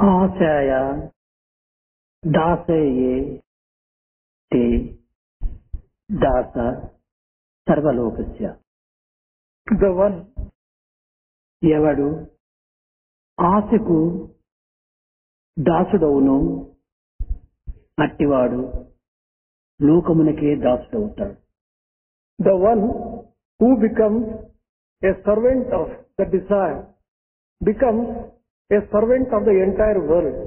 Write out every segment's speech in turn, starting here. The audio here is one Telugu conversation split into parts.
ఆశాయ దాసయే తే దాస సర్వలోకస్య. The one ఎవడు ఆశకు దాసుడవును అట్టివాడు లోకమునకే దాసుడవుతాడు. the one who becomes a servant of the desire becomes a servant of the entire world.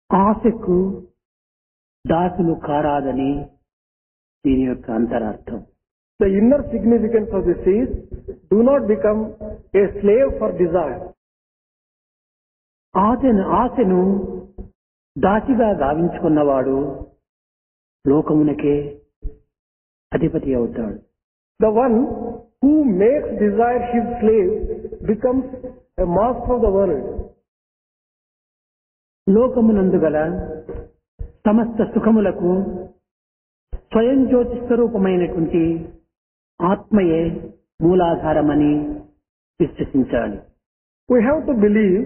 ఆశకు దాసులు కారాదని దీని యొక్క అంతరార్థం. The inner significance of this is, do not become a slave for desire. ఆశను దాసిగా గావించుకున్నవాడు లోకమునకే అధిపతి అవుతాడు. The one who makes desire his slave becomes a master of the world. లోకమునందు గల సమస్త సుఖములకు స్వయం జ్యోతి స్వరూపమైనటువంటి ఆత్మయే మూలాధారమని విశ్వసించాలి. We have to believe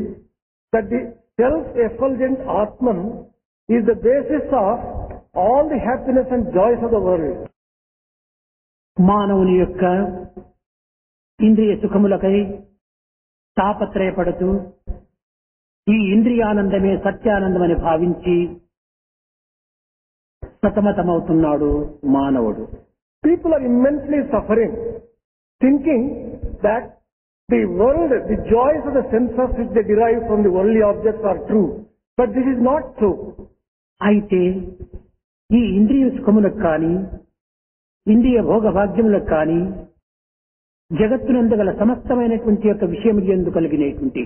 that the self-effulgent Atman is the basis of all the happiness and joys of the world. మానవుని యొక్క ఇంద్రియ సుఖములకై తాపత్రయపడుతూ ఈ ఇంద్రియానందమే సత్యానందమని భావించి సతమతమవుతున్నాడు మానవుడు. People are immensely suffering, thinking that the world, the joys of the senses which they derive from the worldly objects are true. But this is not true. అయితే ఈ ఇంద్రియ సుఖములకు కానీ ఇంద్రియ భోగభాగ్యములకు కానీ జగత్తునందు గల సమస్తమైనటువంటి యొక్క విషయములు ఎందు కలిగినటువంటి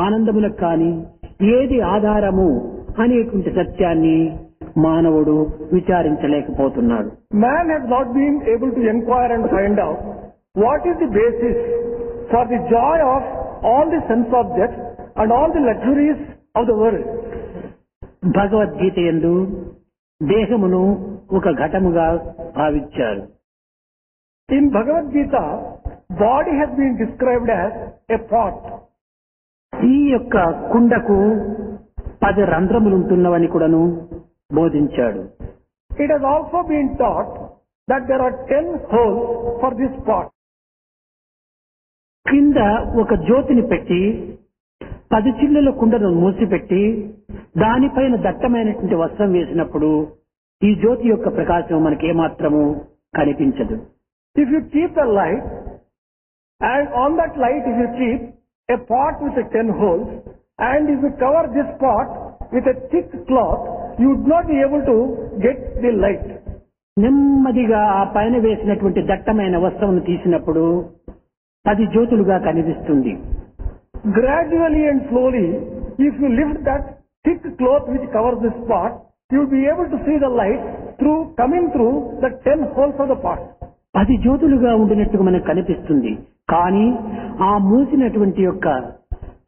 ఆనందములకు కానీ ఏది ఆధారము అనేటువంటి సత్యాన్ని మానవుడు విచారించలేకపోతున్నాడు. Man has not been able to inquire and find out what is the basis for the joy of all the sense objects and all the luxuries of the world. Bhagavad Gita యందు దేహమును ఒక ఘటముగా భావించారు. In Bhagavad Gita, body has been described as a pot. ఈ యొక్క కుండకు 10 రంధ్రములు ఉంటున్నవని కూడాను బోధించాడు. It has also been taught that there are 10 holes for this pot. కింద ఒక జ్యోతిని పెట్టి 10 చిల్లుల కుండను మూసిపెట్టి దానిపైన దట్టమైనటువంటి వస్త్రం వేసినప్పుడు ఈ జ్యోతి యొక్క ప్రకాశం మనకి ఏమాత్రము కనిపించదు. If you keep a light, and on that light if you keep a pot with 10 holes, and if you cover this pot with a thick cloth, you would not be able to get the light. నెమ్మదిగా ఆ పైన వేసినటువంటి దట్టమైన వస్త్రమును తీసినప్పుడు 10 జ్యోతులుగా కనిపిస్తుంది. Gradually and slowly, if you lift that thick cloth which covers this pot, you will be able to see the light coming through the 10 holes of the pot. 10 జ్యోతులుగా ఉండినట్టుగా మనకు కనిపిస్తుంది. కానీ ఆ మూసినటువంటి యొక్క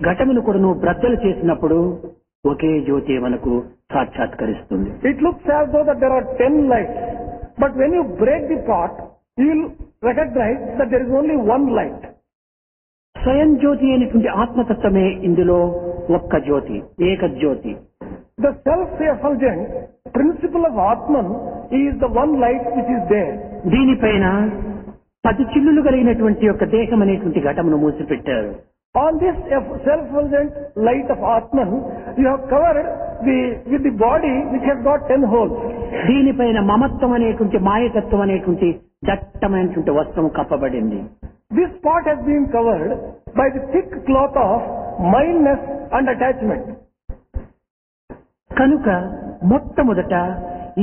ఘటమును కూడా నువ్వు బ్రద్దలు చేసినప్పుడు ఒకే జ్యోతి మనకు సాక్షాత్కరిస్తుంది. It looks as though that there are 10 lights, but when you break the pot, you will recognize that there is only one light. స్వయం జ్యోతి అయినటువంటి ఆత్మతత్వమే ఇందులో ఒక్క జ్యోతి, ఏక జ్యోతి. The self-effulgent principle of Atman is the one light which is there. దీనిపైన 10 చిల్లులు కలిగినటువంటి యొక్క దేహం అనేటువంటి ఘటమును మూసిపెట్టారు. On this self-effulgent light of Atman, you have covered with the body which has got 10 holes. దీనిపైన మమత్వం అనేటువంటి మాయతత్వం అనేటువంటి దట్టమైనటువంటి వస్త్రం కప్పబడింది. This part has been covered by the thick cloth of mildness and attachment. కనుక మొట్టమొదట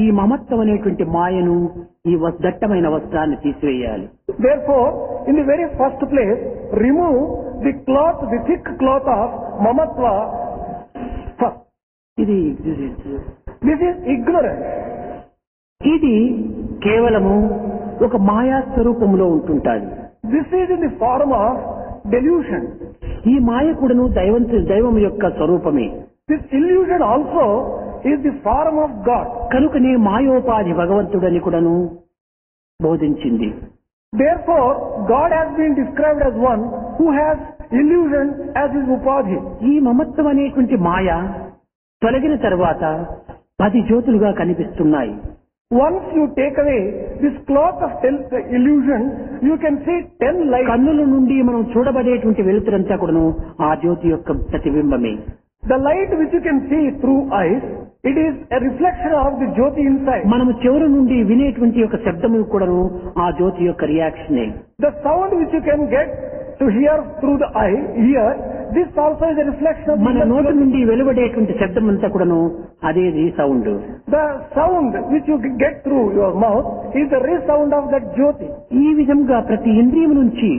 ఈ మమత్వం అనేటువంటి మాయను ఈ దట్టమైన వస్త్రాన్ని తీసివేయాలి. Therefore, in the very first place, remove the cloth, the thick cloth of mamatva first. This is ignorance. ఇది కేవలము ఒక మాయా స్వరూపంలో ఉంటుంటాది. This is in the form of delusion. ఈ మాయ కూడాను దైవం యొక్క స్వరూపమే. This illusion also is the form of God. కనుకనే మాయోపాధి భగవంతుడని కూడాను బోధించింది. Therefore, God has been described as one who has illusion as his upadhi. ఈ మమత్వం అనేటువంటి మాయ తొలగిన తర్వాత 10 జ్యోతులుగా కనిపిస్తున్నాయి. Once you take away this cloth of illusion, you can see 10 lights. కన్నుల నుండి మనం చూడబడేటువంటి వెలుతురంతా కూడాను ఆ జ్యోతి యొక్క ప్రతిబింబమే. The light which you can see through eyes, it is a reflection of the Jyoti inside. మనము చెవుల నుండి వినేటువంటి యొక్క శబ్దము కూడాను ఆ జ్యోతి యొక్క రియాక్షనే. The sound which you can get to hear through the ear, this also is a reflection of మన నోటి నుండి వెలువడేటువంటి శబ్దం అంతా కూడాను అదే sound. The sound which you get through your mouth is the resound of that Jyoti. ఈ విధంగా ప్రతి ఇంద్రియం నుంచి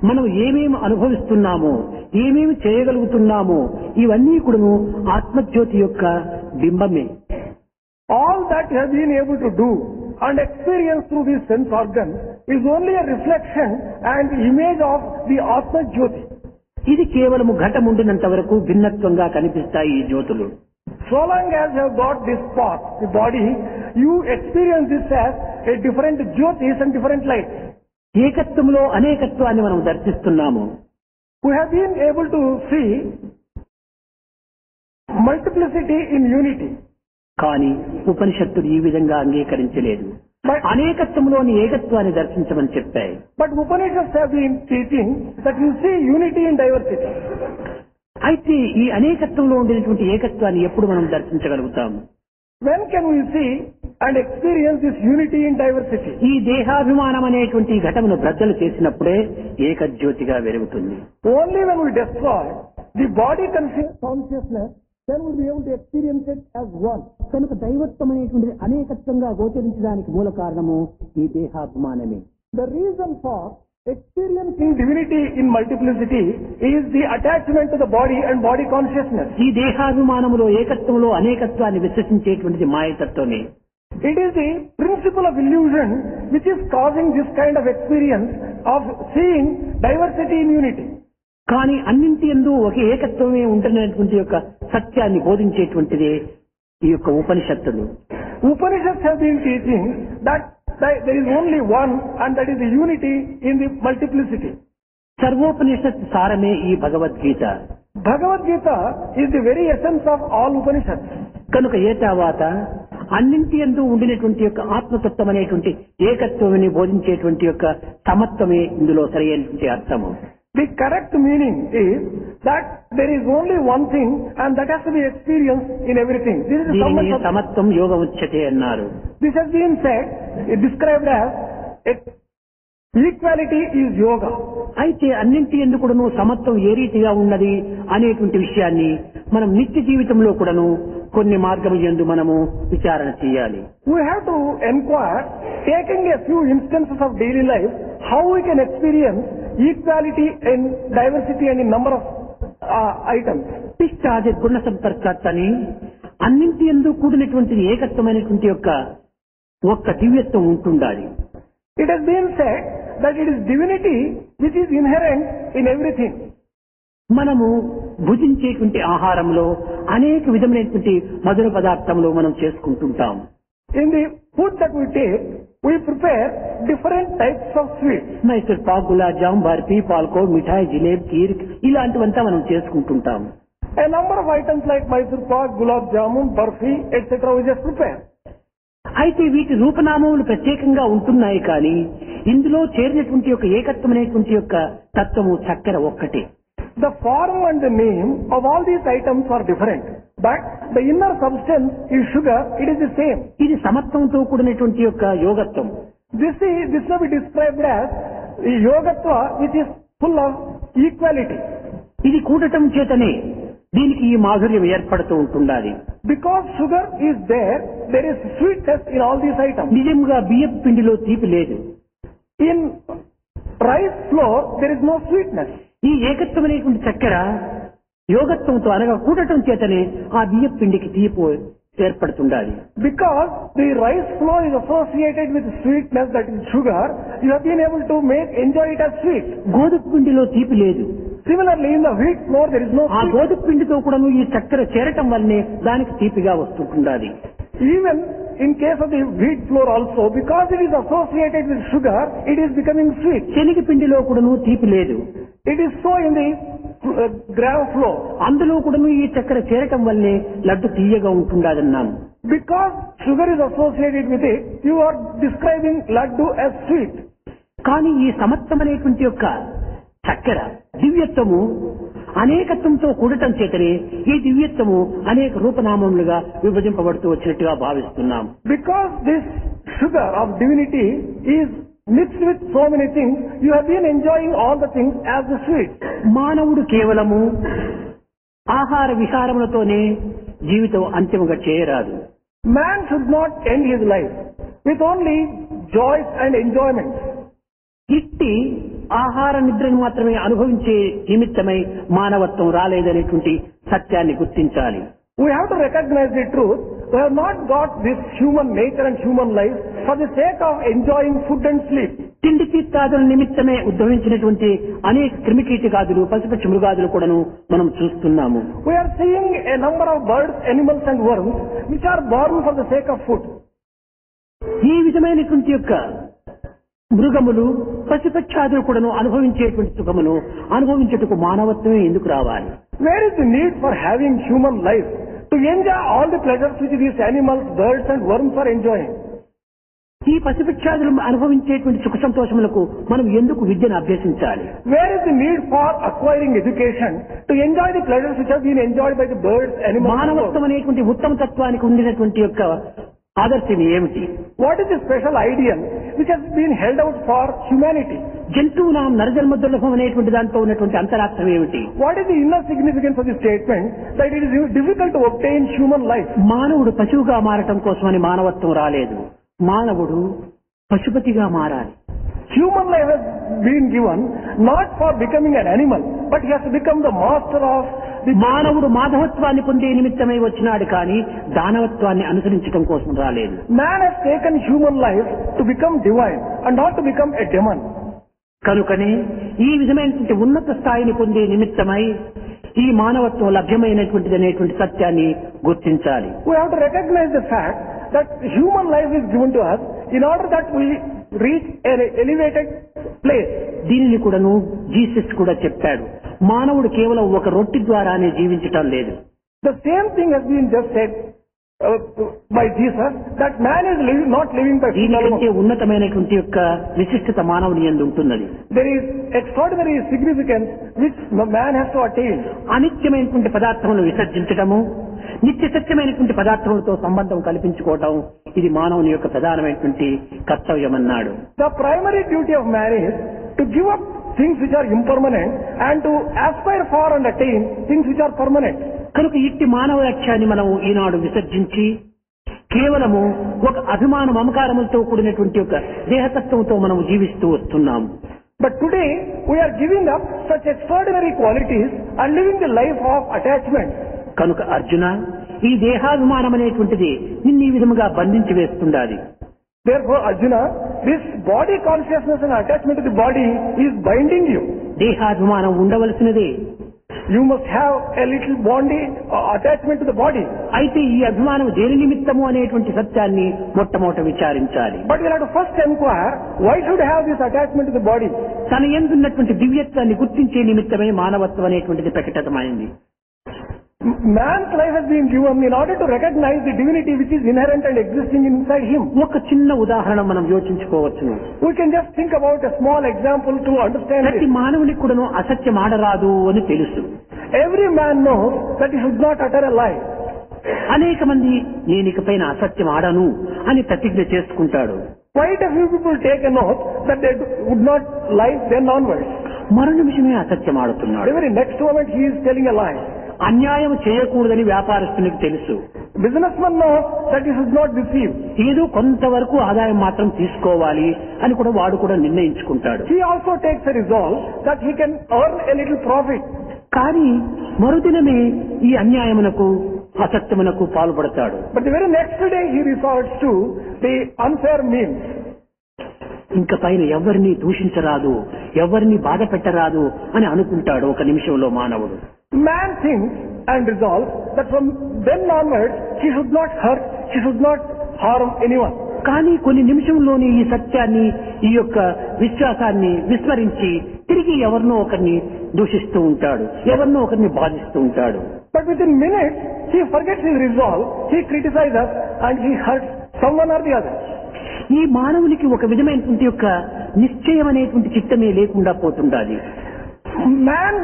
మనం ఏమేమి అనుభవిస్తున్నామో, ఏమేమి చేయగలుగుతున్నామో ఇవన్నీ కూడాను ఆత్మజ్యోతి యొక్క బింబమే. All that you have been able to do and experience through these sense organs is only a reflection and image of the Atma Jyoti. ఇది కేవలము ఘటముండినంత వరకు భిన్నత్వంగా కనిపిస్తాయి ఈ జ్యోతులు. So long as you have got this part, the body, you experience this as a different Jyotis and different lights. ఏకత్వంలో అనేకత్వాన్ని మనం దర్శిస్తున్నాము. We have been able to see multiplicity in unity. కానీ ఉపనిషత్తులు ఈ విధంగా అంగీకరించలేదు. అనేకత్వంలోని ఏకత్వాన్ని దర్శించమని చెప్పాయి. But Upanishads have been teaching that you see unity in diversity. అయితే ఈ అనేకత్వంలో ఉండేటువంటి ఏకత్వాన్ని ఎప్పుడు మనం దర్శించగలుగుతాము? When can we see and experience this unity in diversity? ఈ దేహాభిమానం అనేటువంటి ఘటమును బ్రద్దలు చేసినప్పుడే ఏకజ్యోతిగా వెలుగుతుంది. Only when we destroy the body consciousness, then we'll be able to experience it as one. కనుక దైవత్వం అనేటువంటి అనేకత్వంగా గోచరించడానికి మూల కారణము ఈ దేహాభిమానమే. The reason for experiencing divinity in multiplicity is the attachment to the body and body consciousness. ఈ దేహాభిమానములో ఏకత్వంలో అనేకత్వాన్ని విశ్వసించేటువంటిది మాయతత్వమే. It is the principle of illusion which is causing this kind of experience of seeing diversity in unity. కానీ అన్నింటి యందు ఒకే ఏకత్వమే ఉంటున్నటువంటి యొక్క సత్యాన్ని బోధించేటువంటిదే ఈ యొక్క ఉపనిషత్తులు. Upanishads have been teaching that there is only one and that is the unity in the multiplicity. సర్వోపనిషత్ సారమే ఈ Bhagavad Gita. Bhagavad Gita is the very essence of all Upanishads. కనుక ఏతావాత అన్నింటి యందు ఉండినటువంటి యొక్క ఆత్మతత్వం అనేటువంటి ఏకత్వమని బోధించేటువంటి యొక్క సమత్వమే ఇందులో సరైనటువంటి అర్థము. The correct meaning is that there is only one thing and that has to be experienced in everything. This is దీనిని సమత్వం యోగ ఉచ్యతే అన్నారు. This has been said, described as equality is yoga. అయితే అన్నింటి యందు కూడాను సమత్వం ఏ రీతిగా ఉన్నది అనేటువంటి విషయాన్ని మనం నిత్య జీవితంలో కూడాను కొన్ని మార్గముల యందు మనము విచారణ చేయాలి. We have to inquire, taking a few instances of daily life, how we can experience equality in diversity and in number of items. తిష్టాది గుణ సంపర్కాత్ అని అన్నింటి యందు కూడినటువంటి ఏకత్వమైనటువంటి యొక్క ఒక్క దివ్యత్వం ఉంటుండాలి. It has been said that it is divinity which is inherent in everything. మనము భుజించేటువంటి ఆహారంలో అనేక విధమైనటువంటి మధుర పదార్థములు మనం చేసుకుంటుంటాం. In the food that we take, we prepare different types of sweets. Mysore pak, gulab jam, barfi, palkova, mithai, jalebi, kheer ఇలాంటివంతా మనం చేసుకుంటుంటాం. A number of items like Mysore pak, gulab jamun, barfi, etc. we just prepare. అయితే వీటి రూపనామములు ప్రత్యేకంగా ఉంటున్నాయి కానీ ఇందులో చేరినటువంటి యొక్క ఏకత్వమైనటువంటి యొక్క తత్వము చక్కెర ఒక్కటే. The form and the name of all these items are different, but the inner substance is sugar. It is the same. ఇది సమత్వంతో కూడినటువంటి యొక్క యోగత్వం. This may be described as yogatva, which is full of equality. ఇది కూడటం చేతనే దీనికి ఈ మాధుర్యం ఏర్పడుతూ ఉంటుండాలి. Because sugar is there is sweetness in all these items. నిజంగా బియ్యపు పిండిలో తీపి లేదు. In rice flour there is no sweetness. ఈ ఏకత్వమైనటువంటి చక్కెర యోగత్వంతో అనగా కూడటం చేతనే ఆ బియ్యపు పిండికి తీపి ఏర్పడుతుండాలి. Because the rice flour is associated with sweetness, that is sugar, you have been able to enjoy it as sweet. గోధుమ పిండిలో తీపి లేదు. Similarly, in the wheat flour there is no ఆ sweetness. గోధుమ పిండితో కూడా ఈ చక్కెర చేరటం వల్లనే దానికి తీపిగా వస్తుంటుండాలి. Even in case of the wheat flour also, because it is associated with sugar, it is becoming sweet. శనగ పిండిలో కూడాను తీపి లేదు. It is so in the gram flour. అందులో కూడా ఈ చక్కెర చేరటం వల్లే లడ్డు తీయగా ఉంటుండదన్నాం. Because sugar is associated with it, you are describing laddu as sweet. కానీ ఈ సమత్వం అనేటువంటి యొక్క చక్కెర దివ్యత్వము అనేకత్వంతో కూడటం చేతనే ఈ దివ్యత్వము అనేక రూపనామములుగా విభజింపబడుతూ వచ్చినట్టుగా భావిస్తున్నాం. Because this sugar of divinity is mixed with so many things, you have been enjoying all the things as the sweet. మానవుడు కేవలము ఆహార విహారములతోనే జీవితం అంతిమంగా చేయరాదు. Man should not end his life with only joys and enjoyments. ఇట్టి ఆహార నిద్రను మాత్రమే అనుభవించే నిమిత్తమై మానవత్వం రాలేదనేటువంటి సత్యాన్ని గుర్తించాలి. We have to recognize the truth. We have not got this human nature and human life for the sake of enjoying food and sleep. తిండి తీర్థాదుల నిమిత్తమే ఉద్భవించినటువంటి అనేక క్రిమికీటకాదులు పశుపక్షి మృగాదులు కూడాను మనం చూస్తున్నాము. We are seeing a number of birds, animals and worms which are born for the sake of food. ఈ విధమైనటువంటి యొక్క మృగములు పశుపక్షాదులు కూడాను అనుభవించేటువంటి సుఖమును అనుభవించుటకు మానవత్వమే ఎందుకు రావాలి? Where is the need for having human life to enjoy all the pleasures which these animals, birds and worms are enjoying? ఈ పశుపక్షాదులు అనుభవించేటువంటి సుఖ సంతోషములకు మనం ఎందుకు విద్యను అభ్యసించాలి? Where is the need for acquiring education to enjoy the pleasures which have been enjoyed by the birds, animals? మానవత్వం అనేటువంటి ఉత్తమ తత్వానికి ఉండినటువంటి యొక్క ఆదర్శం ఏమిటి? What is the special ideal which has been held out for humanity? జంతువునాం నరజన్మ దుర్లభం అనేటువంటి దాంట్లో ఉన్నటువంటి అంతరార్థం ఏమిటి? What is the inner significance of the statement that it is difficult to obtain human life? మానవుడు పశువుగా మారటం కోసమని మానవత్వం రాలేదు. మానవుడు పశుపతిగా మారాలి. Human life has been given not for becoming an animal, but he has to become the master of the... మానవుడు మాధవత్వాన్ని పొందే నిమిత్తమై వచ్చినాడు కానీ దానవత్వాన్ని అనుసరించడం కోసం రాలేదు. Man has taken human life to become divine and not to become a demon. కనుకనే ఈ విధమైనటువంటి ఉన్నత స్థాయిని పొందే నిమిత్తమై ఈ మానవత్వం లభ్యమైనటువంటిది అనేటువంటి సత్యాన్ని గుర్తించాలి. We have to recognize the fact that human life is given to us in order that we reach an elevated place. దీనిని కూడాను జీసస్ కూడా చెప్పాడు. మానవుడు కేవలం ఒక రొట్టె ద్వారానే జీవించటం లేదు. The same thing has been just said by Jesus, that man is not living by food దీనికంటే alone. ఉన్నతమైనటువంటి యొక్క విశిష్టత మానవుని యందు ఉంటున్నది. There is extraordinary significance which man has to attain. అనిత్యమైనటువంటి పదార్థములను విసర్జించటము, నిత్య సత్యమైనటువంటి పదార్థములతో సంబంధం కల్పించుకోవటం ఇది మానవుని యొక్క ప్రధానమైనటువంటి కర్తవ్యం అన్నాడు. The primary duty of man is to give up things which are impermanent and to aspire for and attain things which are permanent. కనుక ఇట్టి మానవ లక్ష్యాన్ని మనం ఈనాడు విసర్జించి కేవలము ఒక అభిమాన మమకారములతో కూడినటువంటి ఒక దేహతత్వంతో మనం జీవిస్తూ వస్తున్నాము. But today we are giving up such extraordinary qualities and living the life of attachment. కనుక అర్జున, ఈ దేహాభిమానం అనేటువంటిది నిన్ను ఈ విధముగా బంధించి వేస్తుండాలి. Therefore, Arjuna, this body consciousness and attachment to the body is binding you. దేహాభిమానం ఉండవలసినదే. You must have a little attachment to the body. అయితే ఈ అభిమానం దేని నిమిత్తము అనేటువంటి సత్యాన్ని మొట్టమొదట విచారించాలి. But we'll have to first inquire, why should I have this attachment to the body? తన యందున్నటువంటి దివ్యత్వాన్ని గుర్తించే నిమిత్తమే మానవత్వం అనేటువంటిది ప్రకటితమైంది. Man's life has been given in order to recognize the divinity which is inherent and existing inside him. ఒక చిన్న ఉదాహరణ మనం యోచించుకోవచ్చును. We can just think about a small example to understand ప్రతి this. మానవునికి కూడాను అసత్యం ఆడరాదు అని తెలుసు. Every man knows that he should not utter a lie. అనేక మంది నేను ఇకపైన అసత్యం ఆడను అని ప్రతిజ్ఞ చేసుకుంటాడు. Quite a few people take an oath that they would not lie then onwards. మరో నిమిషమే అసత్యం ఆడుతున్నాడు. The very next moment he is telling a lie. అన్యాయం చేయకూడదని వ్యాపారస్తునికి తెలుసు. Businessman knows that he should not deceive. ఏదో కొంతవరకు ఆదాయం మాత్రం తీసుకోవాలి అని కూడా వాడు కూడా నిర్ణయించుకుంటాడు. He also takes a resolve that he can earn a little profit. కానీ మరుదినమే ఈ అన్యాయమునకు అసత్యమునకు పాల్పడతాడు. But the very next day he resorts to the unfair means. ఇంక పైన ఎవరిని దూషించరాదు, ఎవరిని బాధ పెట్టరాదు అని అనుకుంటాడు ఒక నిమిషంలో మానవుడు. Man thinks and resolves that from then onwards he should not hurt, he should not harm anyone. కానీ కొన్ని నిమిషంలోనే ఈ సత్యాన్ని, ఈ యొక్క విశ్వాసాన్ని విస్మరించి తిరిగి ఎవరినో ఒకరిని దూషిస్తూ ఉంటాడు, ఎవరినో ఒకరిని బాధిస్తూ ఉంటాడు. But within minutes, he forgets his resolve, he criticizes and he hurts someone or the other. ఈ మానవునికి ఒక విధమైనటువంటి యొక్క నిశ్చయం అనేటువంటి చిత్తమే లేకుండా పోతుండాలి. Man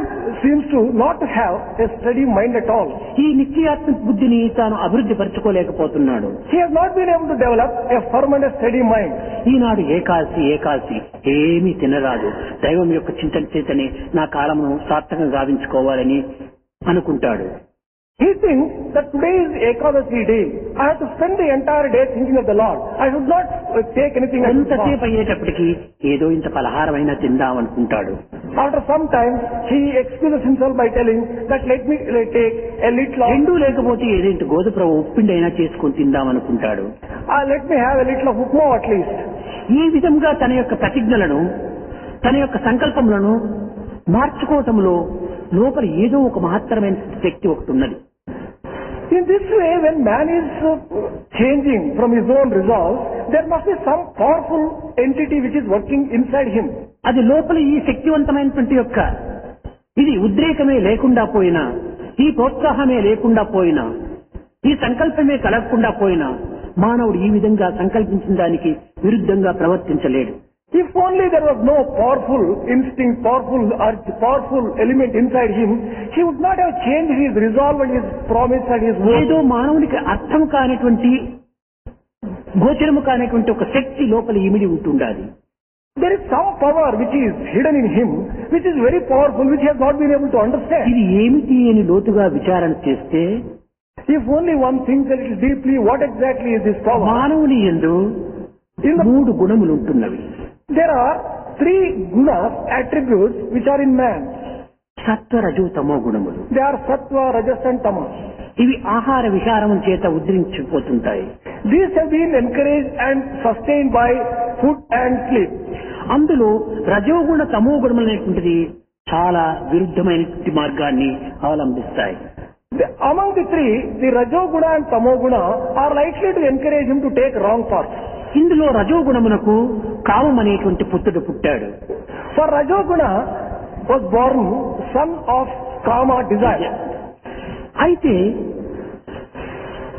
seems to not have a steady mind at all. ఈ నిశ్చయాత్మక బుద్ధిని తాను అభివృద్ధి పరచుకోలేకపోతున్నాడు. He has not been able to develop a firm and a steady mind. ఈనాడు ఏకాదశి ఏమీ తినరాదు, దైవం యొక్క చింతన చేతనే నా కాలమును సార్థకంగా గావించుకోవాలని అనుకుంటాడు. He thinks that today is Ekadashi day. I have to spend the entire day thinking of the Lord. I should not take anything at all. ఎంతసేపు అయ్యేటప్పటికి ఏదో ఇంత పలహారమైనా తిందాం అనుకుంటాడు. After some time, he excuses himself by telling that let me take a little of, రెండూ లేకపోతే ఏదేంటి గోధుమ ఉప్పిండి అయినా చేసుకుని తిందాం అనుకుంటాడు. let me have a little of upma at least. ఈ విధంగా తన యొక్క ప్రతిజ్ఞలను, తన యొక్క సంకల్పములను మార్చుకోవటంలో లోపల ఏదో ఒక మహత్తరమైన శక్తి ఒకటి ఉన్నది. In this way, when man is changing from his own resolve, there must be some powerful entity which is working inside him. అది లోపల ఈ శక్తివంతమైనటువంటి యొక్క ఇది ఉద్రేకమే లేకుండా పోయినా, ఈ ప్రోత్సాహమే లేకుండా పోయినా, ఈ సంకల్పమే కలగకుండా పోయినా మానవుడు ఈ విధంగా సంకల్పించిన దానికి విరుద్ధంగా ప్రవర్తించలేడు. If only there was no powerful instinct, powerful urge, powerful element inside him, he would not have changed his resolve and his promise and his word. ఏదో మానవునికి అర్థం కానిటువంటి, గోచరము కానిటువంటి ఒక శక్తి లోపల ఇమిడి ఉంటుండాలి. There is some power which is hidden in him, which is very powerful, which he has not been able to understand. ఇది ఏమిటి అని లోతుగా విచారణ చేస్తే, If only one thinks a little deeply, what exactly is this power? మానవుని యందు మూడు గుణములు ఉంటున్నవి. There are three gunas, attributes, which are in man. సత్వ రజో తమో గుణములు. They are sattva, rajas and tamas. ఇవి ఆహార విహారముల చేత ఉద్ధరించిపోతుంటాయి. These have been encouraged and sustained by food and sleep. అందులో రజోగుణ తమో గుణములు అనేటువంటిది చాలా విరుద్ధమైనటువంటి మార్గాన్ని అవలంబిస్తాయి. Among the three, the rajoguna and tamoguna are likely to encourage him to take wrong paths. ఇందులో రజోగుణమునకు కామం అనేటువంటి పుత్రుడు పుట్టాడు. For rajoguna was born son of kama, desire. అయితే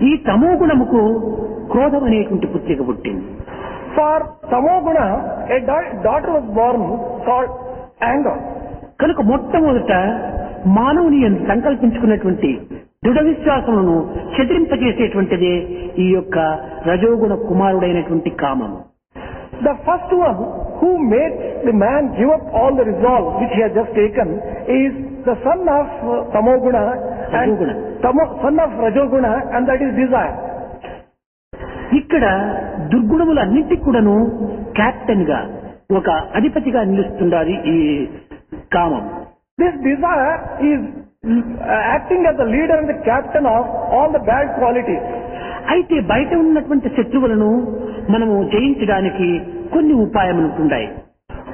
ఈ తమో గుణముకు క్రోధం అనేటువంటి పుత్రిక పుట్టింది. For tamoguna, a daughter was born called anger. కనుక మొట్టమొదట మానవుని సంకల్పించుకున్నటువంటి దృఢ విశ్వాసములను చెదిరింపజేసేటువంటిదే ఈ యొక్క రజోగుణ కుమారుడైనటువంటి కామం. The first one who made the man give up all the resolve which he had just taken is the son of tamoguna and son of rajoguna, and that is desire. ఇక్కడ దుర్గుణములన్నింటికి కూడాను కెప్టెన్ గా, ఒక అధిపతిగా నిలుస్తుండాలి ఈ కామం. This desire is acting as the leader and the captain of all the bad qualities. అయితే బయట ఉన్నటువంటి శత్రువులను మనము జయించడానికి కొన్ని ఉపాయములు ఉంటాయి.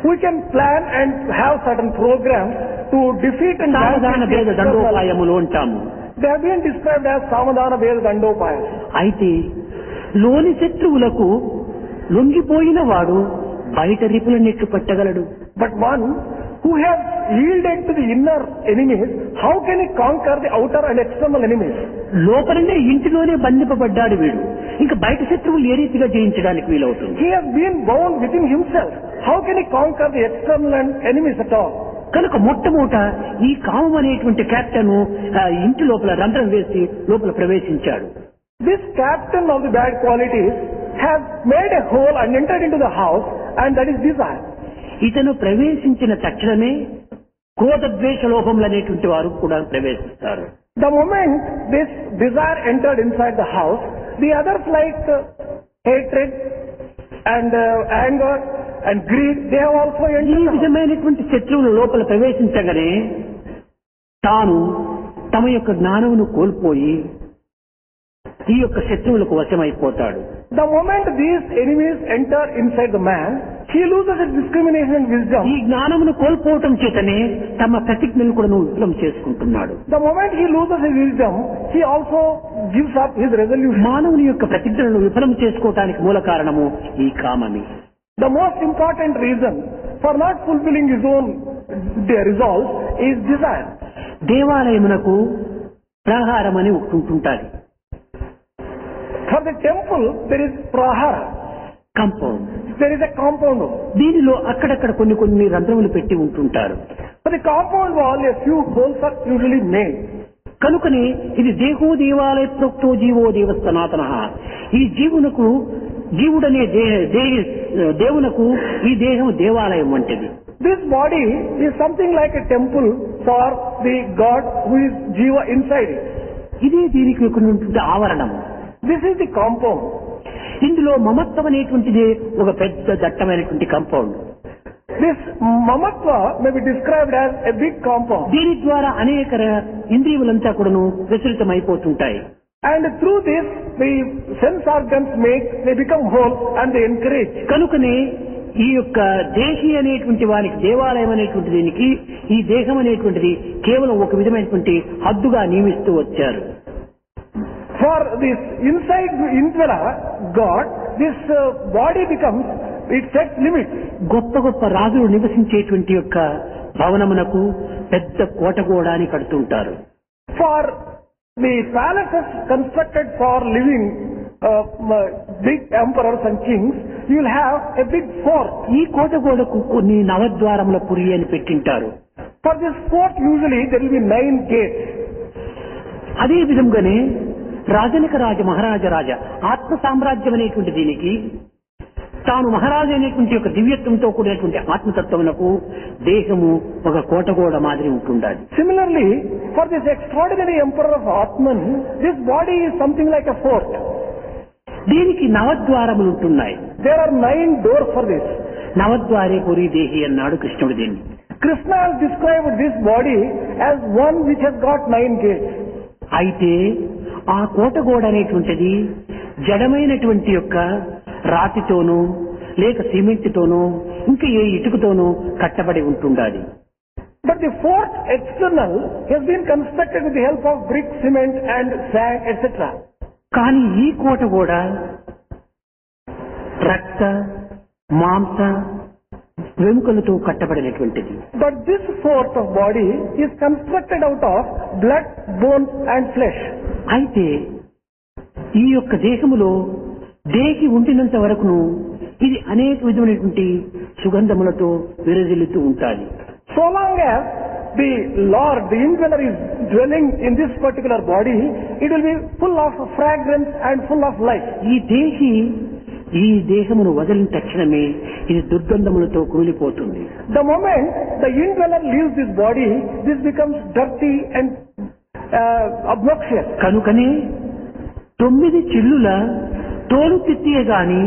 We can plan and have certain programs to defeat and సామధాన భేద దండోపాయములు అంటాము. They have been described as samadhana భేద dandopaya. అయితే లోని శత్రువులకు లొంగిపోయిన వాడు బయట రిపులన్నిట్లు పట్టగలడు. But one who has yielded to the inner enemies, how can he conquer the outer and external enemies? లోపలనే ఇంటిలోనే బంధింపబడ్డాడు వీడు, ఇంకా బయట శత్రువులు ఏ రీతిగా జయించడానికి వీలవుతుంది? He has been bound within himself. How can he conquer the external and enemies at all? కనుక మొట్టమొదట ఈ కామం అనేటువంటి కెప్టెన్ ఇంటి లోపల రంధ్రం వేసి లోపల ప్రవేశించాడు. This captain of the bad qualities has made a hole and entered into the house, and that is desire. ఇతను ప్రవేశించిన తక్షణమే క్రోధ ద్వేష లోభములు అనేటువంటి వారు కూడా ప్రవేశిస్తారు. The moment this desire entered inside the house, the others like hatred and anger and greed, they have also ఈ entered. విధమైనటువంటి శత్రువుల లోపల ప్రవేశించగానే తాను తమ యొక్క జ్ఞానమును కోల్పోయి ఈ యొక్క శత్రువులకు వశమైపోతాడు. The moment these enemies enter inside the man, he loses his discrimination and wisdom. ఈ జ్ఞానమును కోల్పోవటం చేతనే తమ ప్రతిజ్ఞను కూడా విఫలం చేసుకుంటున్నాడు. The moment he loses his wisdom, he also gives up his resolution. మానవుని యొక్క ప్రతిజ్ఞలను విఫలం చేసుకోవటానికి మూల కారణము ఈ కామమే. The most important reason for not fulfilling his own resolve is desire. దేవాలయమునకు ప్రాహారం అని ఉంటుంటాది. For the temple, there is prahara. Compound. There is a compound wall. దీనిలో అక్కడక్కడ కొన్ని రంధ్రములు పెట్టి ఉంటుంటారు. For the compound wall, a few holes are usually made. కనుకని ఇది దేహో దేవాలయ ప్రోక్తో జీవో దేవ సనాతన. ఈ జీవుడనే దేవునకు ఈ దేహం దేవాలయం వంటిది. This body is something like a temple for the God who is Jiva inside it. ఇదే దీనికి ఉన్నటువంటి ఆవరణము. This is the compound. ఇందులో మమత్వం అనేటువంటిది ఒక పెద్ద దట్టమైనటువంటి compound. This mamatva may be described as a big compound. దీని ద్వారా అనేక ఇంద్రియములంతా కూడాను విచలితమైపోతుంటాయి. And through this, the sense organs they become whole and they encourage. కనుకనే ఈ యొక్క దేహి అనేటువంటి వారికి దేవాలయం అనేటువంటి దీనికి ఈ దేహం అనేటువంటిది కేవలం ఒక విధమైనటువంటి హద్దుగా నియమిస్తూ వచ్చారు. For this inside indweller God, this body becomes, it sets limits. గొప్ప రాజులు నివసించేటువంటి యొక్క భవనమునకు పెద్ద కోటగోడాన్ని కడుతుంటారు. For the palaces constructed for living big emperors and kings, you will have a big fort. ఈ కోటగోడకు కొన్ని నవద్వారముల పురి అని పెట్టింటారు. For this fort usually there will be 9 gates. అదే విధంగానే రాజ మహారాజ ఆత్మ సామ్రాజ్యం అనేటువంటి దీనికి తాను మహారాజు అనేటువంటి యొక్క దివ్యత్వంతో కూడినటువంటి ఆత్మతత్వమునకు దేహము ఒక కోటగోడ మాదిరి ఉంటుండాలి. Similarly, for this extraordinary emperor of Atman, this body is something like a fort. దీనికి నవద్వారములు ఉంటున్నాయి. There are 9 doors for this. నవద్వారే పురి దేహి అన్నాడు కృష్ణుడు దీన్ని. Krishna has described this body as one which has got 9 gates. అయితే ఆ కోటగోడ అనేటువంటిది జడమైనటువంటి యొక్క రాతితోనూ లేక సిమెంట్తోనూ ఇంకా ఏ ఇటుకతోనూ కట్టబడి ఉంటుండాలి. But the fort external has been constructed with the help of brick, cement and sand, etc. కానీ ఈ కోటగోడ రక్త మాంస వెముకలతో కట్టబడినటువంటిది. But this fort of body is constructed out of blood, bone and flesh. అయితే ఈ యొక్క దేహములో దేహి ఉండినంత వరకును ఇది అనేక విధమైనటువంటి సుగంధములతో విరజిల్లుతూ ఉంటాయి. So long as the Lord, the indweller is dwelling in this particular body, it will be full of fragrance and full of life. ఈ దేహమును వదిలిన తక్షణమే ఇది దుర్గంధములతో కూలిపోతుంది. The moment the indweller leaves this body, this becomes dirty and obnoxious. కనుకనే 9 చిల్లుల తోలు తిత్తియే గాని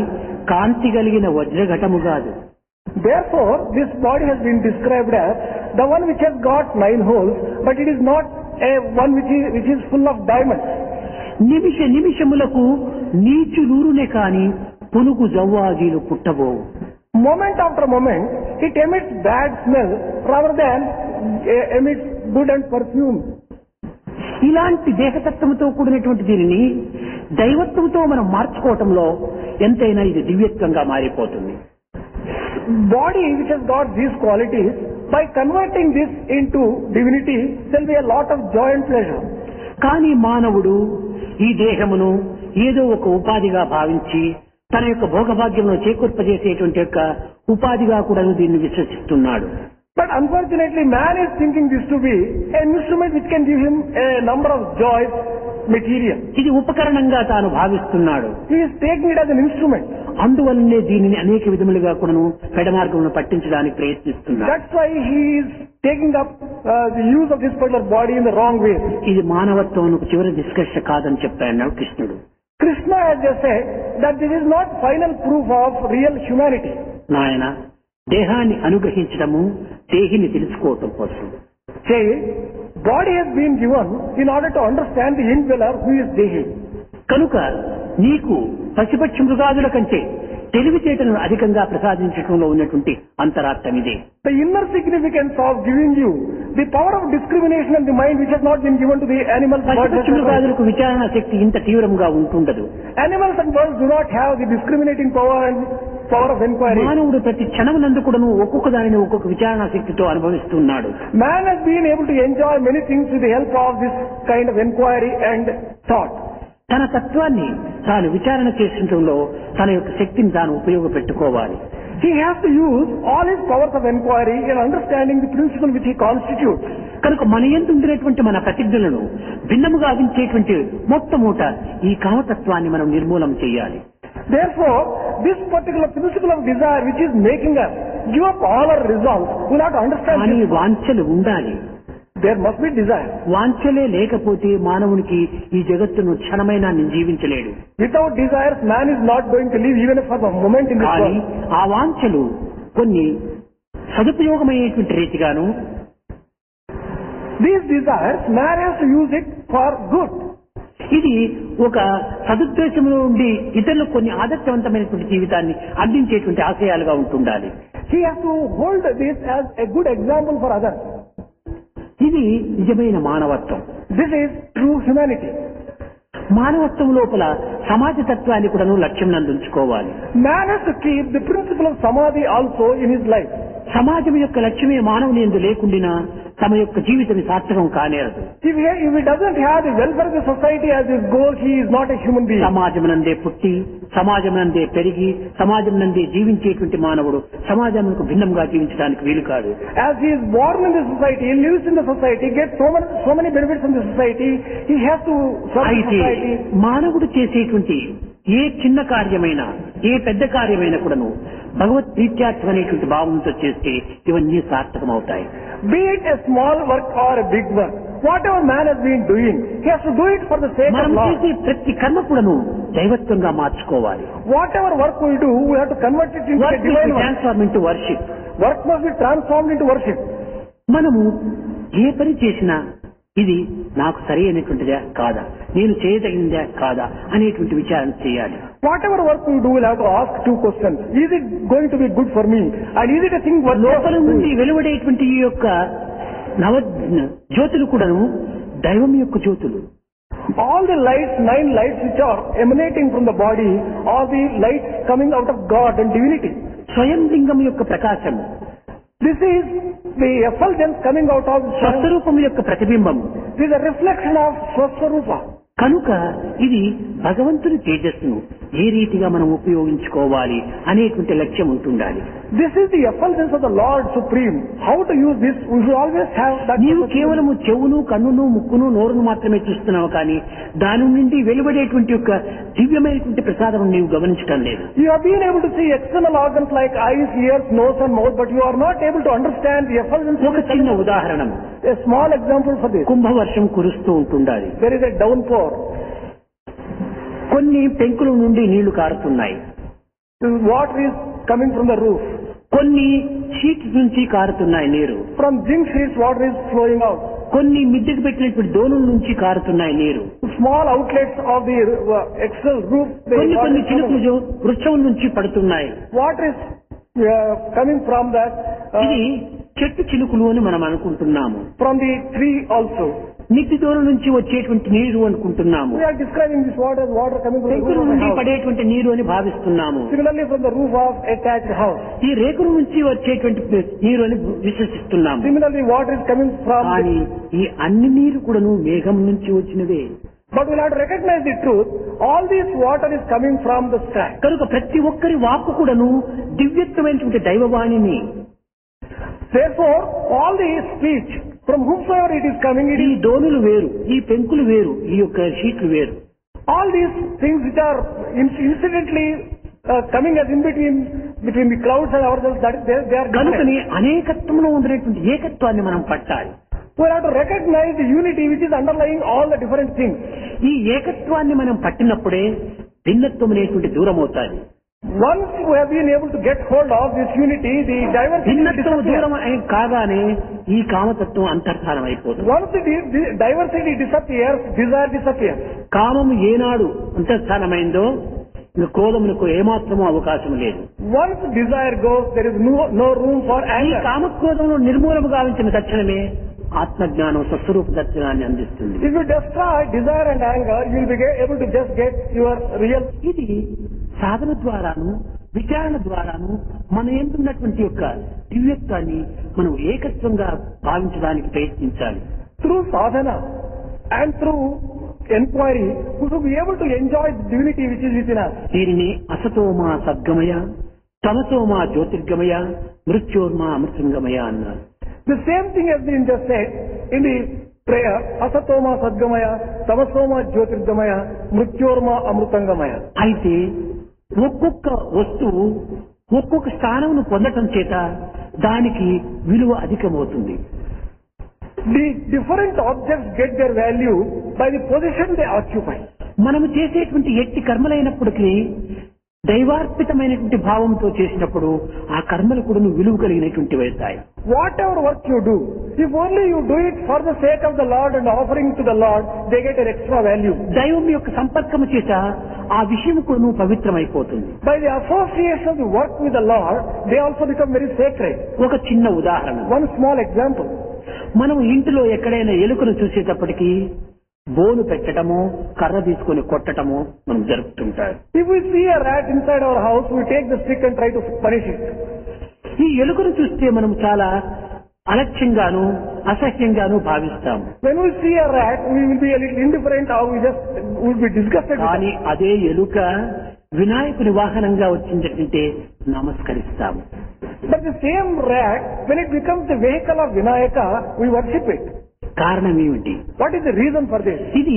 కాంతి కలిగిన వజ్రఘటము కాదు. Therefore, this body has been described as the one which has got 9 holes, but it is not a one which is full of diamonds. నిమిషములకు నీచులూరునే కాని పునుగు జవ్వాజీలు పుట్టబోవు. Moment after moment, it emits bad smell rather than emits good and perfume. ఇలాంటి దేహతత్వంతో కూడినటువంటి దీనిని దైవత్వంతో మనం మార్చుకోవటంలో ఎంతైనా ఇది దివ్యత్వంగా మారిపోతుంది. Body which has got these qualities, by converting this into divinity, there will be a lot of joy and pleasure. కానీ మానవుడు ఈ దేహమును ఏదో ఒక ఉపాధిగా భావించి తన యొక్క భోగభాగ్యమును చేకూర్పజేసేటువంటి యొక్క ఉపాధిగా కూడా దీన్ని విశ్వసిస్తున్నాడు. But unfortunately, man is thinking this to be an instrument which can give him a number of joys, material. ఇది ఉపకరణంగా తాను భావిస్తున్నాడు. He is taking it as an instrument. అందువల్లనే దీనిని అనేక విధములుగా కూడాను పెడమార్గమును పట్టించడానికి ప్రయత్నిస్తున్నాడు. That's why he is taking up the use of this particular body in the wrong way. ఇది మానవత్వమునకు చివరి నిష్కర్ష కాదని చెప్పాడు కృష్ణుడు. Krishna has just said that this is not final proof of real humanity. నాయన దేహాన్ని అనుగ్రహించడము దేహిని తెలుసుకోవటం కోసం. Say, body has been given in order to understand the indweller who is Dehi. కనుక నీకు పశుపక్షి మృగాదుల కంటే తెలివితేటను అధికంగా ప్రసాదించడంలో ఉన్నటువంటి అంతరార్థం ఇదే. The inner significance of giving you the power of discrimination and the mind which has not been given to the animals. పశుపక్షి మృగాదులకు విచారణ శక్తి ఇంత తీవ్రంగా ఉంటుండదు. Animals and birds do not have the discriminating power and power of inquiry. మానవుడు ప్రతి క్షణమునందు కూడాను ఒక్కొక్క దానిని ఒక్కొక్క విచారణ శక్తితో అనుభవిస్తున్నాడు. Man has been able to enjoy many things with the help of this kind of inquiry and thought. తన తత్వాన్ని తాను విచారణ చేసడంలో తన యొక్క శక్తిని తాను ఉపయోగపెట్టుకోవాలి. He has to use all his powers of inquiry in understanding the principle which he constitutes. కనుక మన యందు ఉండినటువంటి మన ప్రతిజ్ఞలను భిన్నముగా ఆవించేటువంటి మొట్టమొదట ఈ కామతత్వాన్ని మనం నిర్మూలన చేయాలి. Therefore, this particular principle of desire which is making us give up all our resolves, we have to understand కానీ this. వాంఛలు ఉండాలి. There must be desire. వాంఛలే లేకపోతే మానవునికి ఈ జగత్తును క్షణమైనా జీవించలేడు. Without desires, man is not going to live even for a moment in this కానీ world. ఆ వాంఛలు కొన్ని సదుపయోగమైనటువంటి రీతిగాను These desires, man has to use it for good. ఇది ఒక సదుద్దేశంలో ఉండి ఇతరులకు కొన్ని ఆదర్శవంతమైనటువంటి జీవితాన్ని అందించేటువంటి ఆశయాలుగా ఉంటుండాలి. He has to hold this as a good example for others. ఇది నిజమైన మానవత్వం. This is true humanity. మానవత్వం లోపల సమాజ తత్వాన్ని కూడాను లక్ష్యం నందుంచుకోవాలి. Man has to keep the principle of samadhi also in his life. సమాజం యొక్క లక్ష్యమే మానవుని యందు లేకుండినా తమ యొక్క జీవితం సార్థకం కానేరదు. If he doesn't have the welfare of the society as his goal, he is not a human being. సమాజం నందే పుట్టి సమాజం నందే పెరిగి సమాజం నందే జీవించేటువంటి మానవుడు సమాజంకు భిన్నంగా జీవించడానికి వీలు కాదు. As he is born in the society, he lives in the society, gets so many benefits from the society, he has to serve the అయితే society. మానవుడు చేసేటువంటి ఏ చిన్న కార్యమైనా ఏ పెద్ద కార్యమైనా కూడాను భగవత్ ప్రీత్యార్థం అనేటువంటి భావంతో చేస్తే ఇవన్నీ సార్థకం అవుతాయి. Be it a small work or a big work, whatever man has been doing, he has to do it for the sake of మనం Lord. చేసే ప్రతి కర్మ కూడాను దైవత్వంగా మార్చుకోవాలి. Whatever work we do, we have to convert it into a work divine work. Transform into worship. Work must be transformed into worship. మనము ఏ పని చేసినా ఇది నాకు సరి అయినటువంటిదా కాదా, నేను చేయదగినదా కాదా అనేటువంటి విచారణ చేయాలి. Whatever work we do, we'll have to ask two questions. Is it going to be good for me? And is it a thing worth లోపల నుండి వెలువడేటువంటి ఈ యొక్క నవ జ్యోతులు కూడాను దైవం యొక్క జ్యోతులు. All the lights, 9 lights which are emanating from the body, are the lights coming out of God and divinity. స్వయం లింగం యొక్క ప్రకాశము. This is the effulgence coming out of స్వస్వరూపం యొక్క ప్రతిబింబము. This is a reflection of Swaswarupa. కనుక ఇది భగవంతుని తేజస్సును ఏ రీతిగా మనం ఉపయోగించుకోవాలి అనేటువంటి లక్ష్యం ఉంటుండాలి. This is the effulgence of the Lord Supreme. How to use this? We should always have that. నీవు కేవలము చెవును కన్నును ముక్కును నోరును మాత్రమే చూస్తున్నావు కానీ దాని నుండి వెలువడేటువంటి యొక్క దివ్యమైనటువంటి ప్రసాదం నీవు గమనించడం లేదు. You have been able to see external organs like eyes, ears, nose and mouth, but you are not able to understand the effulgence. ఒక చిన్న ఉదాహరణ, A small example for this. కుంభవర్షం కురుస్తూ ఉంటుండాలి. There is a downpour. కొన్ని పెంకుల నుండి నీళ్లు కారుతున్నాయి. Water is coming from the roof. కొన్ని షీట్స్ నుంచి కారుతున్నాయి నీరు. From zinc sheets, water is flowing out. కొన్ని మిద్దెకు పెట్టినటువంటి దోణుల నుంచి కారుతున్నాయి నీరు. Small outlets of the external roof. కొన్ని కొన్ని చినుకులు వృక్షం నుంచి పడుతున్నాయి. Water is coming from that. ఇది చెట్టు చినుకులు అని మనం అనుకుంటున్నాము. From the tree also. మిద్ది దూరం నుంచి వచ్చేటువంటి నీరు అనుకుంటున్నాము. We are describing this water as water coming from the పెంకుల roof of a నుండి house. పడేటువంటి నీరు అని భావిస్తున్నాము. Similarly, from the roof of a thatched house. ఈ రేకుల నుంచి వచ్చేటువంటి నీరు అని విశ్వసిస్తున్నాము. Similarly, water is coming from. కానీ ఈ అన్ని నీరు కూడాను మేఘం నుంచి వచ్చినవే. But we'll have to recognize the truth. All this water is coming from the sky. కనుక ప్రతి ఒక్కరి వాక్కు కూడాను దివ్యత్వమైనటువంటి దైవవాణిని. Therefore, all the speech from whomsoever it is coming, it ఈ is దోణులు వేరు, ఈ పెంకులు వేరు, ఈ యొక్క షీట్లు వేరు. all these things which are incidentally coming as in between the clouds and ourselves, that they are different. కనుకని అనేకత్వంలో ఉన్నటువంటి ఏకత్వాన్ని మనం పట్టాలి. We have to recognize the unity which is underlying all the different things. ఈ ఏకత్వాన్ని మనం పట్టినప్పుడే భిన్నత్వం అనేటువంటి దూరం అవుతాయి. Once we have been able to get hold of this unity, the diversity భిన్నత్వం దూరం disappears. కాగానే ఈ కామతత్వం అంతర్ధానం అయిపోతుంది. Once the diversity disappears, desire disappears. కామము ఏనాడు అంతర్ధానమైందో ఇంకా క్రోధములకు ఏమాత్రమూ అవకాశం లేదు. Once desire goes, there is no room for ఈ anger. కామక్రోధమును నిర్మూలము గావించిన తక్షణమే ఆత్మజ్ఞానం స్వస్వరూప దర్శనాన్ని అందిస్తుంది. If you destroy desire and anger, you will be able to just get your real. ఇది సాధన ద్వారాను విచారణ ద్వారాను మన ఎందున్నటువంటి యొక్క దివ్యత్వాన్ని మనం ఏకత్వంగా భావించడానికి ప్రయత్నించాలి. Through sadhana and through inquiry, we should be able to enjoy the divinity which is within us. దీనిని అసతోమా సద్గమయ, తమసోమా జ్యోతిర్గమయ, మృత్యోర్మా అమృతంగమయ అన్నారు. The same thing has been just said in the prayer, asatoma sadgamaya, tamasoma jyotirgamaya, mrityorma amrutangamaya. అయితే ఒక్కొక్క వస్తువు ఒక్కొక్క స్థానమును పొందటం చేత దానికి విలువ అధికమవుతుంది. The different objects get their value by the position they occupy. మనము చేసేటువంటి ఎట్టి కర్మలైనప్పటికీ దైవార్పితమైనటువంటి భావంతో చేసినప్పుడు ఆ కర్మలు కూడా విలువ కలిగినటువంటివి అవుతాయి. Whatever work you do, if only you do it for the sake of the Lord and offering to the Lord, they get an extra value. దైవం యొక్క సంపర్కము చేత ఆ విషయం కూడా పవిత్రమైపోతుంది. By the association of the work with the Lord, they also become very sacred. ఒక చిన్న ఉదాహరణ, One small example. మనం ఇంటిలో ఎక్కడైనా ఎలుకను చూసేటప్పటికీ బోను పెట్టడము, కర్ర తీసుకొని కొట్టడము మనం జరుపుతుంటారు. If we see a rat inside our house, we take the stick and try to punish it. ఈ ఎలుకను చూస్తే మనం చాలా అలక్ష్యంగాను అసహ్యంగాను భావిస్తాము. When we see a rat, we will be a little indifferent or we will be disgusted with కానీ it. అదే ఎలుక వినాయకుని వాహనంగా వచ్చిందంటే నమస్కరిస్తాము. But the same rat, when it becomes the vehicle of Vinayaka, we worship it. కారణం ఏమిటి? What is the reason for this? ఇది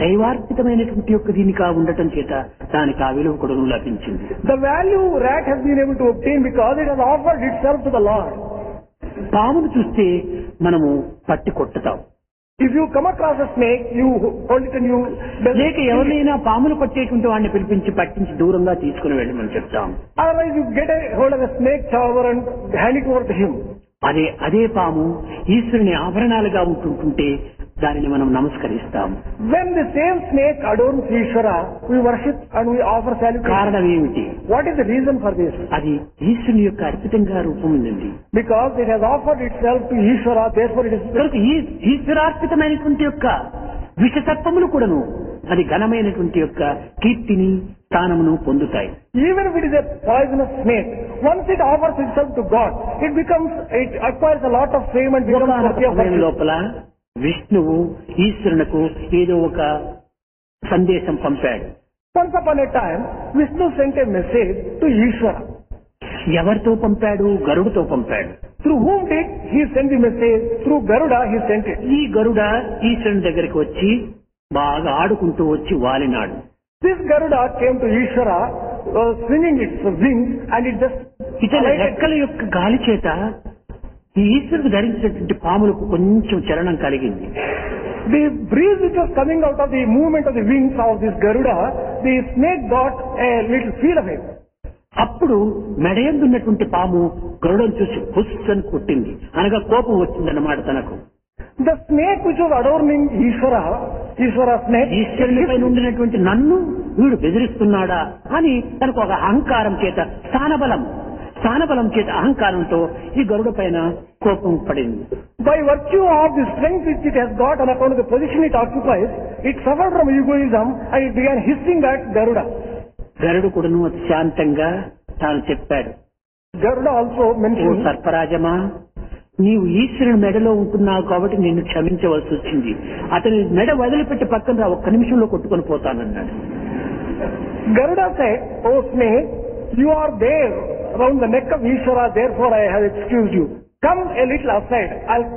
దైవార్పితమైనటువంటి యొక్క దీనిగా ఉండటం చేత దానికి ఆ విలువ కూడా లభించింది. The value rat has been able to obtain because it has offered itself to the Lord. పామును చూస్తే మనము పట్టి కొట్టుతాం. If you come across a snake, you hold it and you... లేక ఎవరినైనా పాములు పట్టేటువంటి వాడిని పిలిపించి పట్టించి దూరంగా తీసుకుని వెళ్ళమని చెప్తాం. Otherwise you get a hold of a snake charmer and hand it over to him. అదే పాము ఈశ్వరుని ఆభరణాలుగా ఉంటుంటే దానిని మనం నమస్కరిస్తాం. When the same snake adorns Ishvara, we worship and we offer salutation. కారణం ఏమిటి? What is the reason for this? అది ఈశ్వరుని యొక్క అర్పితంగా రూపొందింది. Because it has offered itself to Ishvara, therefore it is... కనుక ఈశ్వరార్పితమైనటువంటి యొక్క విషతత్వములు కూడాను అది ఘనమైనటువంటి యొక్క కీర్తిని స్థానమును పొందుతాయి. Even if it is a poisonous snake, once it offers itself to God, it acquires a lot of fame and becomes worthy of worship. లోపల విష్ణువు ఈశ్వరునకు ఏదో ఒక సందేశం పంపాడు. Once upon a time, Vishnu sent a message to Ishvara. ఎవరితో పంపాడు? గరుడుతో పంపాడు. Through whom did he send the message? Through Garuda he sent it. ఈ గరుడ ఈశ్వరుని దగ్గరికి వచ్చి బాగా ఆడుకుంటూ వచ్చి వాలినాడు. This Garuda came to Ishvara, swinging its wings, and it just... ఇతని రెక్కల యొక్క గాలి చేత ఈ ఈశ్వరుడు ధరించినటువంటి పాములకు కొంచెం చలనం కలిగింది. The breeze which was coming out of the movement of the wings of this Garuda, the snake got a little feel of it. అప్పుడు మెడయందున్నటువంటి పాము గరుడను చూసి పుస్ అని కొట్టింది. అనగా కోపం వచ్చిందన్నమాట తనకు. The snake which was adorning Ishvara snake, ఈశ్వరునిపై ఉండినటువంటి నన్ను వీడు బెదిరిస్తున్నాడా అని తనకు ఒక అహంకారం చేత స్థానబలం చేత అహంకారంతో ఈ గరుడ పైన కోపం పడింది. By virtue of the strength which it has got on account of the position it occupies, it suffered from egoism and it began hissing at Garuda. గరుడు కూడాను అతి శాంతంగా తాను చెప్పాడు. Garuda also ఓ mentioned, సర్పరాజమా, నీవు ఈశ్వరుని మెడలో ఉంటున్నావు కాబట్టి నిన్ను క్షమించవలసి వచ్చింది. అతని మెడ వదిలిపెట్టి పక్కన రా, ఒక్క నిమిషంలో కొట్టుకొని పోతానన్నాడు. Garuda said, "Oh snake, you are there around the neck of Ishvara, therefore I have excused you. Come a little aside, I'll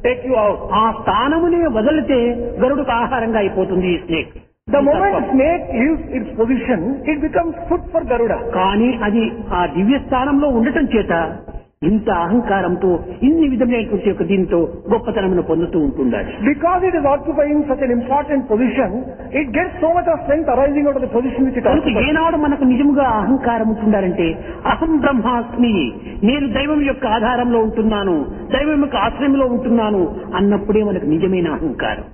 take you out." ఆ స్థానమునే వదిలితే గరుడుకు ఆహారంగా అయిపోతుంది ఈ snake. The moment snake leaves its position, it becomes food for Garuda. కానీ అది ఆ దివ్య స్థానంలో ఉండటం చేత ఇంత అహంకారంతో ఇన్ని విధమైనటువంటి యొక్క దీంతో గొప్పతనమును పొందుతూ ఉంటున్నాడు. Because it is occupying such an important position, it gets so much of strength arising out of the position which it occupies. ఏనాడు మనకు నిజముగా అహంకారం ఉంటుండాలంటే అహం బ్రహ్మాస్మి, నేను దైవం యొక్క ఆధారంలో ఉంటున్నాను, దైవం యొక్క ఆశ్రయంలో ఉంటున్నాను అన్నప్పుడే మనకు నిజమైన అహంకారం.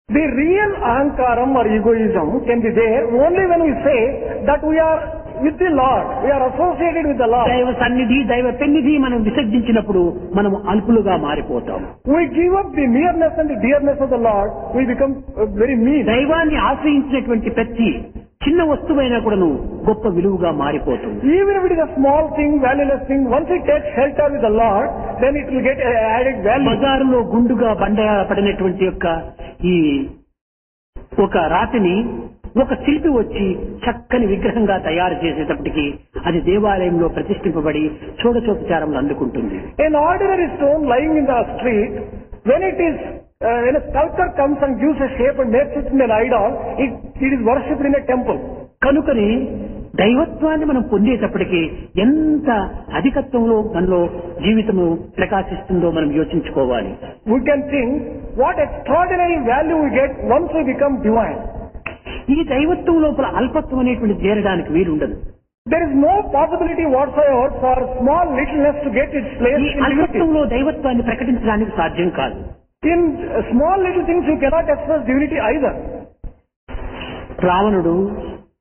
The real ahankaram or egoism can be there only when we say that we are with the Lord, we are associated with the Lord. దైవ సన్నిధి, దైవ పెన్నిధి మనం విసర్జించినప్పుడు మనం అల్పులుగా మారిపోతాం. We give up the nearness and the dearness of the Lord, we become very mean. దైవాన్ని ఆశ్రయించినటువంటి ప్రతి చిన్న చిన్న వస్తువైనా కూడాను గొప్ప విలువగా మారిపోతుంది. Even if it is a small thing, valueless thing, once it takes shelter with the Lord, then it will get added value. బజారులో గుండుగా బండ పడినటువంటి యొక్క ఈ ఒక రాతిని ఒక శిల్పి వచ్చి చక్కని విగ్రహంగా తయారు చేసేటప్పటికి అది దేవాలయంలో ప్రతిష్ఠింపబడి షోడశోపచారములు అందుకుంటుంది. An ordinary stone lying in the street, when a sculptor comes and gives a shape and makes it in an idol, it is worshipped in a temple. కనుకని దైవత్వాన్ని మనం పొందేటప్పటికీ ఎంత అధికత్వంలో మనలో జీవితము ప్రకాశిస్తుందో మనం యోచించుకోవాలి. We can think what extraordinary value we get once we become divine. ఈ దైవత్వం లోపల అల్పత్వం అనేటువంటి చేరడానికి వీలుండదు. There is no possibility whatsoever for small littleness to get its place ఈ in divinity. అల్పత్వంలో దైవత్వాన్ని ప్రకటించడానికి సాధ్యం కాదు. In small little things you cannot express divinity either. రావణుడు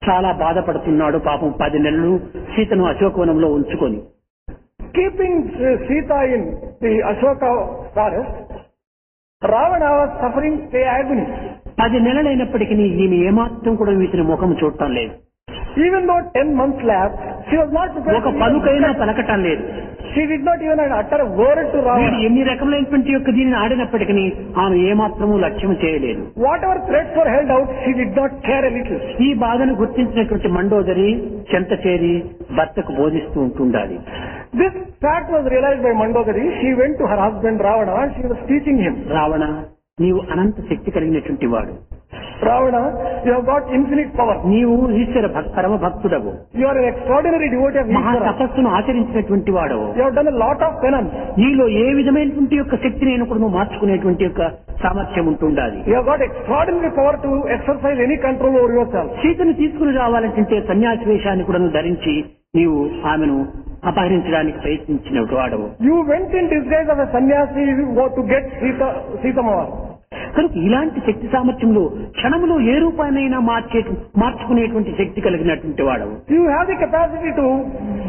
చాలా బాధపడుతున్నాడు పాపం 10 నెలలు సీతను అశోకవనంలో ఉంచుకొని. Keeping Sita in the Ashoka forest, Ravana was suffering the agony. 10 నెలలైనప్పటికీ ఈమె ఏమాత్రం కూడా ఇతని ముఖం చూడటం లేదు. Even though 10 months lapsed, she was not prepared ఒక to పలుకైనా పలకటం లేదు. She did not even utter a word to వీడు Ravana. ఎన్ని రకములైనటువంటి యొక్క దీనిని ఆడినప్పటికీ ఆమె ఏమాత్రము లక్ష్యం చేయలేదు. Whatever threats were held out, she did not care a little. ఈ బాధను గుర్తించినటువంటి మండోదరి చెంత చేరి భర్తకు బోధిస్తూ ఉంటుండాలి. This fact was realized by Mandodari. She went to her husband Ravana and she was teaching him. Ravana, నీవు అనంత శక్తి కలిగినటువంటి వాడు. Ravana, you have got infinite power. నీవు ఈశ్వర పరమ భక్తుడవు. You are an extraordinary devotee of మహా Ishvara. తపస్సును ఆచరించినటువంటి వాడవు. You have done a lot of penance. నీలో ఏ విధమైనటువంటి యొక్క శక్తిని కూడా నువ్వు మార్చుకునేటువంటి యొక్క సామర్థ్యం ఉంటుండాలి. You have got extraordinary power to exercise any control over yourself. సీతను తీసుకుని రావాలంటే సన్యాసి వేషాన్ని కూడా నువ్వు ధరించి నీవు ఆమెను అపహరించడానికి ప్రయత్నించిన వాడవు. You went in disguise of a sannyasi to get Sita Mava. కనుక ఇలాంటి శక్తి సామర్థ్యంలో క్షణంలో ఏ రూపాయనైనా మార్చుకునేటువంటి శక్తి కలిగినటువంటి వాడవు. You have the capacity to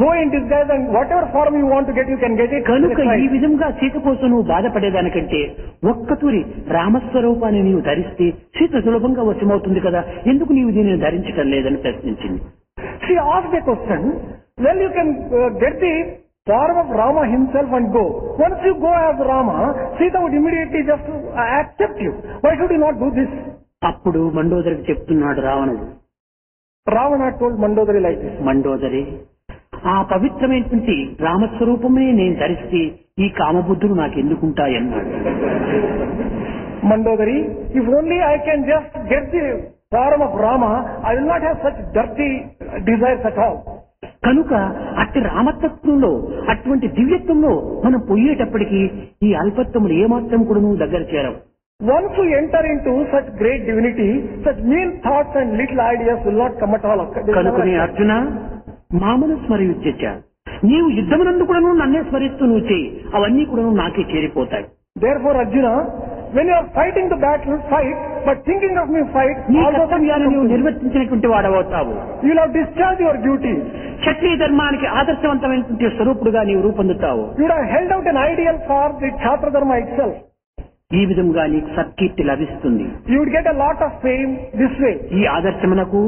go in disguise and whatever form you want to get, you can get it. కనుక ఈ విధంగా సీత కోసం నువ్వు బాధపడేదానికంటే ఒక్కతూరి రామస్వరూపాన్ని నీవు ధరిస్తే సీత సులభంగా వశమవుతుంది కదా, ఎందుకు నీవు దీనిని ధరించటం లేదని ప్రశ్నించింది. She asked a question. Well, you can get the form of Rama himself and go. Once you go as Rama, Sita would immediately just accept you. Why should you not do this? అప్పుడు మండోదరికి చెప్తున్నాడు రావణుడు. Ravana told Mandodari like this. Mandodari, ఆ పవిత్రమైనటువంటి రామస్వరూపమే నేను ధరిస్తే ఈ కామబుద్ధులు నాకు ఎందుకుంటాయన్నాడు. Mandodari, if only I can just get the form of Rama, I will not have such dirty desires at all. కనుక అట్టి రామతత్వంలో అటువంటి దివ్యత్వంలో మనం పోయేటప్పటికీ ఈ అల్పత్వములు ఏమాత్రం కూడా నువ్వు దగ్గర చేరవు. Once you enter into such great divinity, such mean thoughts and little ideas will not come at all. కనుకనే అర్జున, మామను స్మరించ, నీవు యుద్ధమునందు కూడా నన్నే స్మరిస్తూ నువ్వు చేయి, అవన్నీ కూడా నాకే చేరిపోతాయి. Therefore, Arjuna, when you are fighting the battle, fight, but thinking of me, fight. నీ కర్తవ్యాన్ని నీవు నిర్వర్తించినటువంటి వాడవుతావు. You will have discharged your duty. క్షత్రియ ధర్మానికి ఆదర్శవంతమైనటువంటి స్వరూపుడుగా నీవు రూపొందుతావు. You would have held out an ideal for the Kshatriya Dharma itself. ఈ విధంగా నీకు సత్కీర్తి లభిస్తుంది. You would get a lot of fame this way. ఈ ఆదర్శమునకు,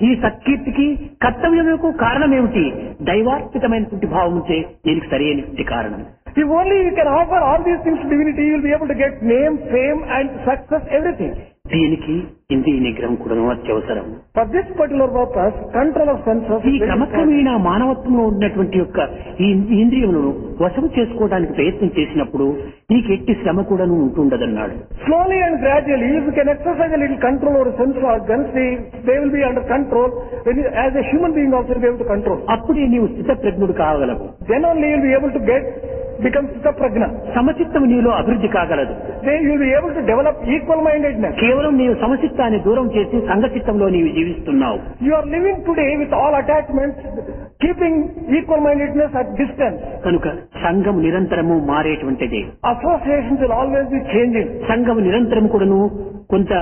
ఈ సత్కీర్తికి, కర్తవ్యములకు కారణమేమిటి? దైవార్పితమైనటువంటి భావముచే దీనికి సరైనటువంటి కారణం. If only you can offer all these things to divinity, you will be able to get name, fame and success, everything. దీనికి ఇంద్రియ నిగ్రహం కూడా అత్యవసరం. For this particular purpose, control of senses. ఈ క్రమక్రమేణా మానవత్వంలో ఉన్నటువంటి యొక్క ఈ ఇంద్రియములను వశము చేసుకోవడానికి ప్రయత్నం చేసినప్పుడు నీకు ఎట్టి శ్రమ కూడా ఉంటుండదన్నాడు. Slowly and gradually, if you can exercise a little control over sense organs, they will be under control. When you, as a human being also, you will be able to control. అప్పుడే నీవు స్థితప్రజ్ఞుడు కాగలవు. Then only you will be able to become Sthita-prajna. సమచిత్తము నీలో అభివృద్ధి కాగలదు. Then you will be able to develop equal-mindedness. కేవలం నీవు సమచిత్తాన్ని దూరం చేసి సంఘచిత్తంలో నీవు జీవిస్తున్నావు. You are living today with all attachments, keeping equal-mindedness at distance. కనుక సంఘం నిరంతరము మారేటువంటిది. Associations will always be changing. సంఘం నిరంతరం కూడాను కొంత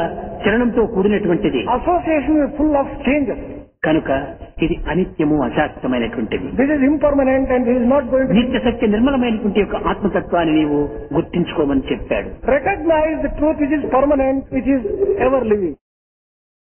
చలనంతో కూడినటువంటిది. Association is full of changes. కనుక ఇది అనిత్యము, అశాశ్వతమైనటువంటిది. This is impermanent and this is not going to. నిత్య సత్య నిర్మలమైనటువంటి యొక్క ఆత్మతత్వాన్ని నీవు గుర్తించుకోమని చెప్పాడు. Recognize the truth which is permanent, which is ever living.